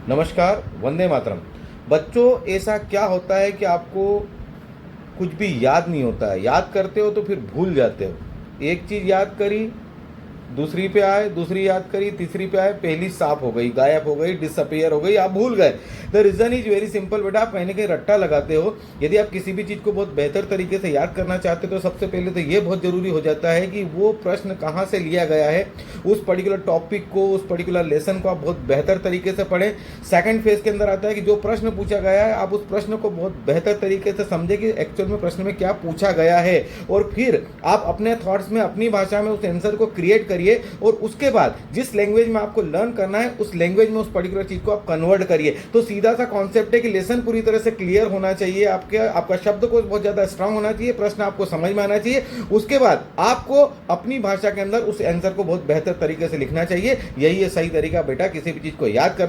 नमस्कार, वंदे मातरम। बच्चों, ऐसा क्या होता है कि आपको कुछ भी याद नहीं होता है? याद करते हो तो फिर भूल जाते हो। एक चीज़ याद करी, दूसरी पे आए, दूसरी याद करी, तीसरी पे आए, पहली साफ हो गई, गायब हो गई, डिसअपियर हो गई, आप भूल गए। The reason is very simple बेटा, आप कहीं ना कहीं रट्टा लगाते हो। यदि आप किसी भी चीज़ को बहुत बेहतर तरीके से याद करना चाहते हो तो सबसे पहले तो ये बहुत ज़रूरी हो जाता है कि वो प्रश्न कहाँ से लिया गया है, उस पर्टिकुलर टॉपिक को, उस पर्टिकुलर लेसन को आप बहुत बेहतर तरीके से पढ़ें। सेकंड फेज के अंदर आता है कि जो प्रश्न पूछा गया है आप उस प्रश्न को बहुत बेहतर तरीके से समझें कि एक्चुअल में प्रश्न में क्या पूछा गया है, और फिर आप अपने थॉट्स में, अपनी भाषा में उस आंसर को क्रिएट करिए, और उसके बाद जिस लैंग्वेज में आपको लर्न करना है उस लैंग्वेज में उस पर्टिकुलर चीज को आप कन्वर्ट करिए। तो सीधा सा कॉन्सेप्ट है कि लेसन पूरी तरह से क्लियर होना चाहिए, आपका शब्दकोश बहुत ज्यादा स्ट्रांग होना चाहिए, प्रश्न आपको समझ में आना चाहिए। उसके बाद आपको अपनी भाषा के अंदर उस आंसर को बहुत बेहतर तरीके से लिखना चाहिए। यही है सही तरीका बेटा किसी भी चीज को याद करना।